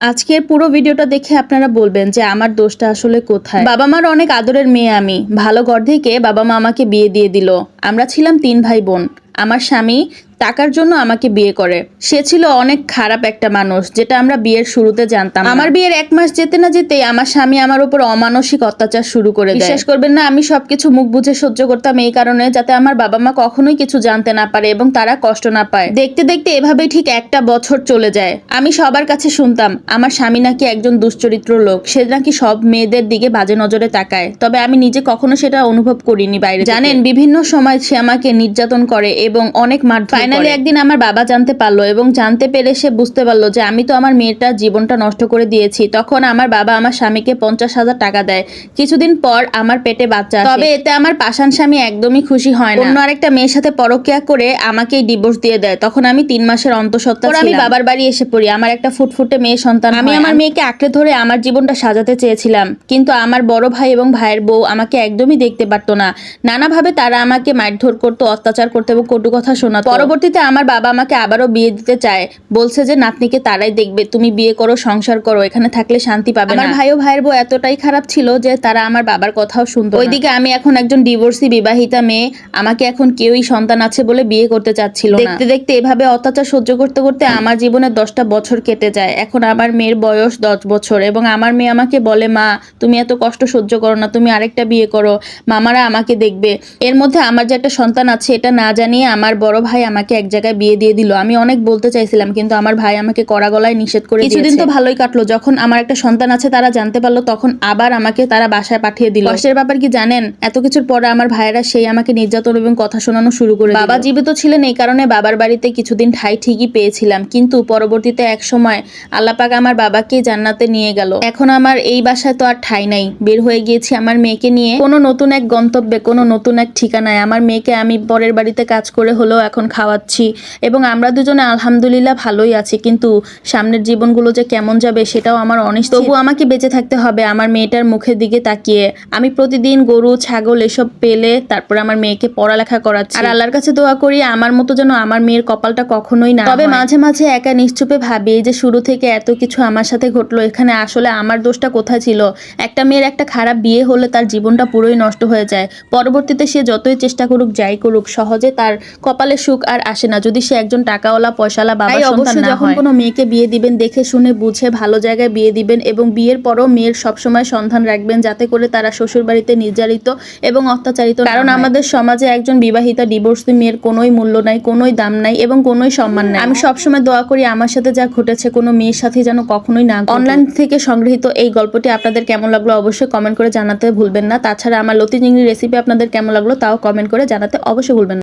আজকের পুরো ভিডিওটা দেখে আপনারা বলবেন যে আমার দোষটা আসলে কোথায়। বাবা মার অনেক আদরের মেয়ে আমি। ভালো ঘর থেকে বাবা মা আমাকে বিয়ে দিয়ে দিল। আমরা ছিলাম 3 ভাই বোন। আমার স্বামী টাকার জন্য আমাকে বিয়ে করে। সে ছিল অনেক খারাপ একটা মানুষ, যেটা আমরা বিয়ের শুরুতে জানতাম না। আমার বিয়ের 1 মাস যেতে না যেতেই আমার স্বামী আমার উপর অমানসিক অত্যাচার শুরু করে দেয়। বিশ্বাস করবেন না, আমি সবকিছু মুখ বুজে সহ্য করতাম এই কারণে, যাতে আমার বাবা মা কখনোই কিছু জানতে না পারে এবং তারা কষ্ট না পায়। দেখতে দেখতে এভাবেই ঠিক 1টা বছর চলে যায়। আমি সবার কাছে শুনতাম আমার স্বামী নাকি একজন দুশ্চরিত্র লোক, সে নাকি সব মেয়েদের দিকে বাজে নজরে তাকায়। তবে আমি নিজে কখনো সেটা অনুভব করিনি বাইরে। জানেন, বিভিন্ন সময় সে আমাকে নির্যাতন করে এবং অনেক মারধর করে। ফাইনালি একদিন আমার বাবা জানতে পারলো এবং জানতে পেরে সে বুঝতে পারলো যে আমি তো আমার মেয়েটার জীবনটা নষ্ট করে দিয়েছি। তখন আমার বাবা আমার স্বামীকে 50,000 টাকা দেয়। কিছুদিন পর আমার পেটে বাচ্চা আসে। তবে এতে আমার পাষাণ স্বামী একদমই খুশি হয় না। অন্য আরেকটা মেয়ের সাথে পরকীয়া করে আমাকেই ডিভোর্স দিয়ে দেয়। তখন আমি 3 মাসের অন্তঃসত্ত্বা ছিলাম। আমি বাবার বাড়ি এসে পড়ি। আমার একটা ফুটফুটে মেয়ে সন্তান। আমি আমার মেয়েকে আঁকড়ে ধরে আমার জীবনটা সাজাতে চেয়েছিলাম, কিন্তু আমার বড় ভাই এবং ভাইয়ের বউ আমাকে একদমই দেখতে পারতো না। নানাভাবে তারা আমাকে মারধর করতো, অত্যাচার করতো এবং কটু কথা শোনাতো। পরবর্তীতে আমার বাবা আমাকে আবারও বিয়ে দিতে চায়। বলছে যে নাতনিকে তারাই দেখবে, তুমি বিয়ে করো, সংসার করো, এখানে থাকলে শান্তি পাবে না। আমার ভাই ও ভাইয়ের বউ এতটাই খারাপ ছিল যে তারা আমার বাবার কথাও শুনতো না। ওইদিকে আমি এখন একজন ডিভোর্সি বিবাহিতা মেয়ে। আমাকে এখন কেউই সন্তান আছে বলে বিয়ে করতে চাচ্ছিল না। দেখতে দেখতে এভাবে অত্যাচার সহ্য করতে করতে আমার জীবনের 10টা বছর কেটে যায়। এখন আমার মেয়ের বয়স 10 বছর এবং আমার মেয়ে আমাকে বলে, মা তুমি এত কষ্ট সহ্য করো না, তুমি আরেকটা বিয়ে করো, মামারা আমাকে দেখবে। এর মধ্যে আমার যে একটা সন্তান আছে এটা না জানিয়ে আমার বড় ভাই আমাকে এক জায়গায় বিয়ে দিয়ে দিল। আমি অনেক বলতে চাইছিলাম, কিন্তু আমার ভাই আমাকে কড়া গলায় নিষেধ করে দিয়েছে। কিছুদিন তো ভালোই কাটলো। যখন আমার একটা সন্তান আছে তারা জানতে পারলো, তখন আবার আমাকে তারা বাসায় পাঠিয়ে দিল। কষ্টের ব্যাপার কি জানেন, এত কিছুর পরে আমার ভাইয়েরা সেই আমাকে নির্যাতন এবং কথা শোনানো শুরু করে দিল। বাবা জীবিত ছিলেন এই কারণে বাবার বাড়িতে কিছুদিন ঠাঁই ঠিকই পেয়েছিলাম, কিন্তু পরবর্তীতে এক সময় আল্লাহ পাক আমার বাবাকে জান্নাতে নিয়ে গেল। এখন আমার এই বাসায় তো আর ঠাঁই নাই। বের হয়ে গিয়েছি আমার মেয়েকে নিয়ে কোনো নতুন এক গন্তব্যে, কোনো নতুন এক ঠিকানায়। আমার মেয়েকে আমি পরের বাড়িতে কাজ করে হলেও এখন খাওয়াচ্ছি এবং আমরা দুজনে আলহামদুলিল্লাহ ভালোই আছি, কিন্তু সামনের জীবনগুলো যে কেমন যাবে সেটাও আমার অনিশ্চিত। তবু আমাকে বেঁচে থাকতে হবে আমার মেয়েটার মুখের দিকে তাকিয়ে। আমি প্রতিদিন গরু ছাগল এসব পেলে তারপর আমার মেয়েকে পড়ালেখা করাচ্ছি, আর আল্লাহর কাছে দোয়া করি আমার মতো যেন আমার মেয়ের কপালটা কখনোই না। তবে মাঝে মাঝে একা নিশ্চুপে ভাবি যে শুরু থেকে এত কিছু আমার সাথে ঘটলো, এখানে আসলে আমার দোষটা কোথায় ছিল? একটা মেয়ের একটা খারাপ বিয়ে হলে তার জীবনটা পুরোই নষ্ট হয়ে যায়। পরবর্তীতে সে যতই চেষ্টা করুক, যাই করুক, সহজে তার কপালে সুখ আর আসে না যদি সে একজন টাকাওয়ালা পয়সাওয়ালা বাবার সন্তান না হয়। যখন কোনো মেয়েকে বিয়ে দিবেন দেখে শুনে বুঝে ভালো জায়গায় বিয়ে দিবেন এবং বিয়ের পরও মেয়ের সবসময় সন্ধান রাখবেন, যাতে করে তারা শ্বশুর বাড়িতে নির্যাতিত এবং অত্যাচারিত। কারণ আমাদের সমাজে একজন বিবাহিতা ডিভোর্সি মেয়ের কোনোই মূল্য নাই, কোনোই দাম নাই এবং কোনোই সম্মান নাই। আমি সবসময় দোয়া করি আমার সাথে যা ঘটেছে কোনো মেয়ের সাথে যেন কখনোই না ঘটে। অনলাইন থেকে সংগৃহীত এই গল্পটি আপনাদের কেমন লাগলো অবশ্যই কমেন্ট করে জানাতে ভুলবেন না। তাছাড়া আমার লতি চিংড়ি রেসিপি আপনাদের কেমন লাগলো তাও কমেন্ট করে জানাতে অবশ্যই ভুলবেন না।